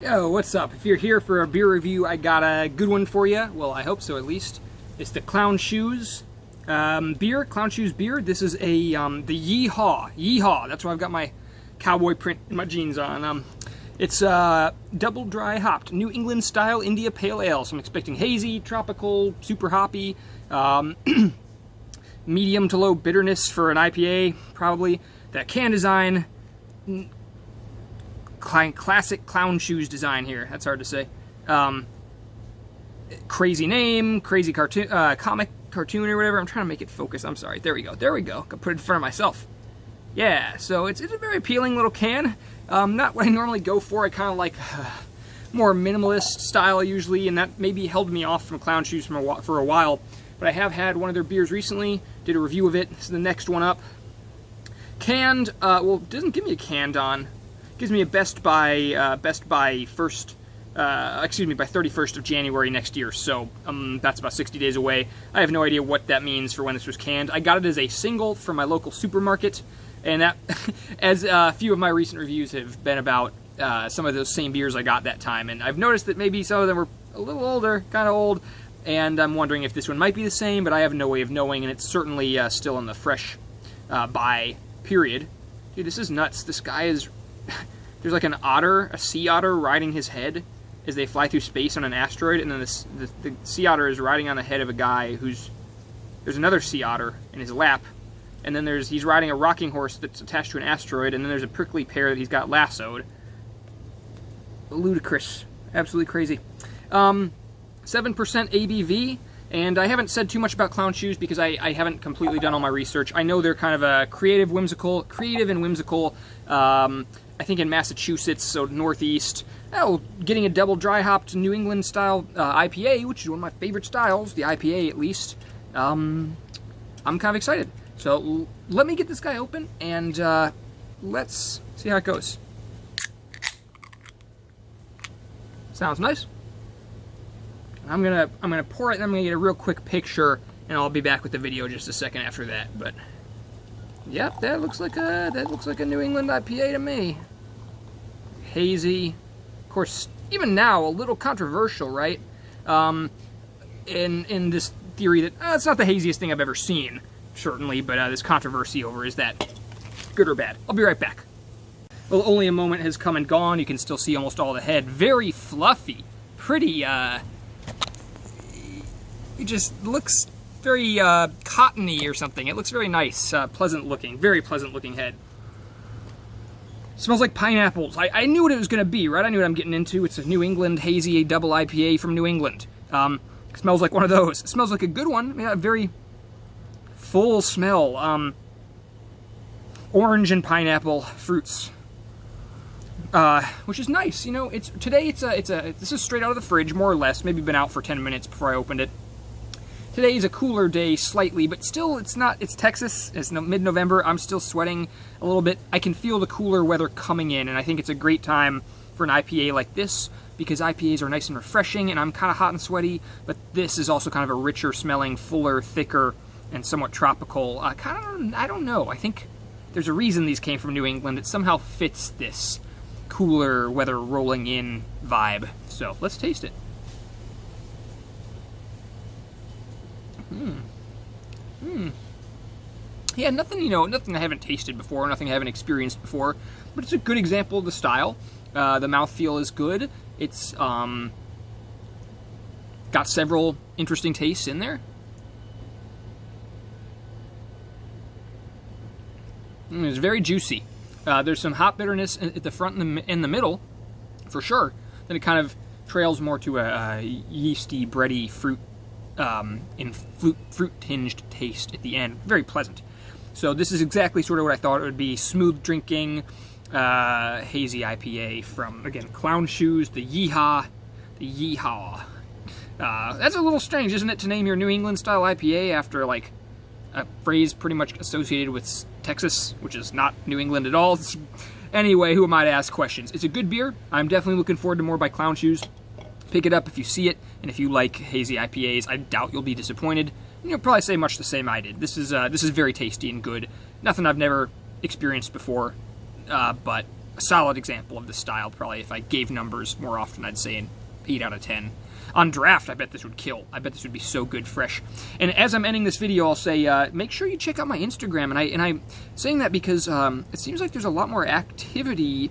Yo, what's up? If you're here for a beer review, I got a good one for you. Well, I hope so at least. It's the Clown Shoes beer, Clown Shoes beer. This is a the Yeehaaw. That's why I've got my cowboy print in my jeans on. It's double dry hopped New England style India Pale Ale. So I'm expecting hazy, tropical, super hoppy, medium to low bitterness for an IPA probably. That can design. Classic Clown Shoes design here. That's hard to say. Crazy name, crazy cartoon, comic cartoon or whatever. I'm trying to make it focus. I'm sorry. There we go. There we go. Could put it in front of myself. Yeah. So it's a very appealing little can. Not what I normally go for. I kind of like more minimalist style usually, and that maybe held me off from Clown Shoes for a while. But I have had one of their beers recently. Did a review of it. This is the next one up. Canned. Well, it doesn't give me a canned on. Gives me a best by 31st of January next year, so that's about 60 days away. I have no idea what that means for when this was canned. I got it as a single from my local supermarket, and that, as a few of my recent reviews have been about some of those same beers I got that time, and I've noticed that maybe some of them were a little older, kind of old, and I'm wondering if this one might be the same, but I have no way of knowing, and it's certainly still in the fresh buy period. Dude, this is nuts. This guy is... There's like an otter, a sea otter, riding his head as they fly through space on an asteroid, and then the sea otter is riding on the head of a guy who's... There's another sea otter in his lap, and then he's riding a rocking horse that's attached to an asteroid, and then there's a prickly pear that he's got lassoed. Ludicrous. Absolutely crazy. 7% ABV, and I haven't said too much about Clown Shoes because I haven't completely done all my research. I know they're kind of a creative and whimsical, I think in Massachusetts, so northeast. Oh, getting a double dry hopped New England style IPA, which is one of my favorite styles, the IPA at least. I'm kind of excited. So let me get this guy open and let's see how it goes. Sounds nice. I'm gonna pour it, and I'm gonna get a real quick picture, and I'll be back with the video just a second after that. But yep, that looks like a New England IPA to me. Hazy, of course. Even now, a little controversial, right? In this theory that it's not the haziest thing I've ever seen, certainly, but this controversy over is that good or bad? I'll be right back. Well, only a moment has come and gone. You can still see almost all the head. Very fluffy, pretty. It just looks very cottony or something. It looks very nice, pleasant looking, very pleasant looking head. Smells like pineapples. I knew what it was going to be, right? I knew what I'm getting into. It's a New England hazy double IPA from New England. Smells like one of those. It smells like a good one. Yeah, a very full smell. Orange and pineapple fruits, which is nice. You know, this is straight out of the fridge, more or less. Maybe been out for 10 minutes before I opened it. Today is a cooler day slightly, but still it's Texas, it's mid-November, I'm still sweating a little bit. I can feel the cooler weather coming in, and I think it's a great time for an IPA like this, because IPAs are nice and refreshing, and I'm kind of hot and sweaty, but this is also kind of a richer smelling, fuller, thicker, and somewhat tropical. I don't know, I think there's a reason these came from New England. It somehow fits this cooler weather rolling in vibe. So let's taste it. Yeah, nothing I haven't tasted before, nothing I haven't experienced before, but it's a good example of the style. The mouthfeel is good. It's got several interesting tastes in there. It's very juicy. There's some hop bitterness at the front and in the middle, for sure. Then it kind of trails more to a yeasty, bready fruit fruit-tinged taste at the end. Very pleasant. So this is exactly sort of what I thought it would be. Smooth drinking, hazy IPA from, again, Clown Shoes, the Yeehaaw. That's a little strange, isn't it, to name your New England-style IPA after, like, a phrase pretty much associated with Texas, which is not New England at all. Anyway, who am I to ask questions? It's a good beer. I'm definitely looking forward to more by Clown Shoes. Pick it up if you see it, and if you like hazy IPAs, I doubt you'll be disappointed. You'll probably say much the same I did. This is very tasty and good. Nothing I've never experienced before, but a solid example of this style. Probably if I gave numbers more often, I'd say an 8 out of 10. On draft, I bet this would kill. I bet this would be so good fresh. And as I'm ending this video, I'll say, make sure you check out my Instagram. And I'm saying that because it seems like there's a lot more activity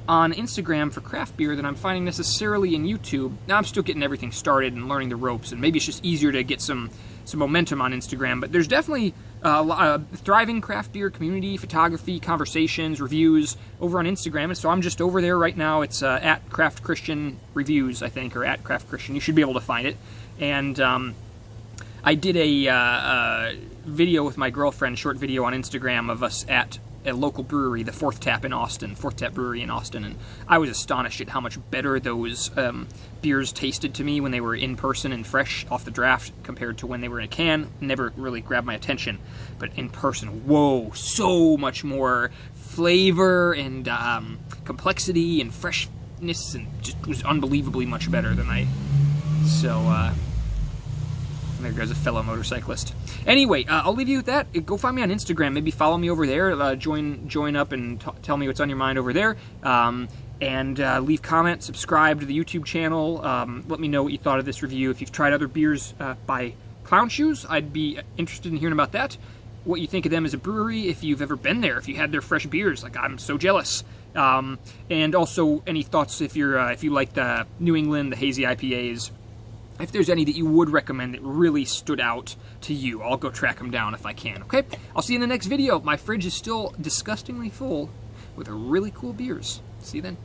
on Instagram for craft beer than I'm finding necessarily in YouTube. Now I'm still getting everything started and learning the ropes, and maybe it's just easier to get some momentum on Instagram. But there's definitely a thriving craft beer community, photography, conversations, reviews over on Instagram. And so I'm just over there right now. It's at Craft Christian Reviews, I think, or at Craft Christian. You should be able to find it. And I did a video with my girlfriend, short video on Instagram of us at a local brewery, the Fourth Tap Brewery in Austin, and I was astonished at how much better those beers tasted to me when they were in person and fresh off the draft compared to when they were in a can. Never really grabbed my attention, but in person, whoa, so much more flavor and complexity and freshness, and just was unbelievably much better than there goes a fellow motorcyclist. Anyway, I'll leave you with that. Go find me on Instagram. Maybe follow me over there. Join up and tell me what's on your mind over there. And leave comments. Subscribe to the YouTube channel. Let me know what you thought of this review. If you've tried other beers by Clown Shoes, I'd be interested in hearing about that. What you think of them as a brewery. If you've ever been there. If you had their fresh beers. Like, I'm so jealous. And also, any thoughts if you like the New England, the hazy IPAs. If there's any that you would recommend that really stood out to you, I'll go track them down if I can, okay? I'll see you in the next video. My fridge is still disgustingly full with really cool beers. See you then.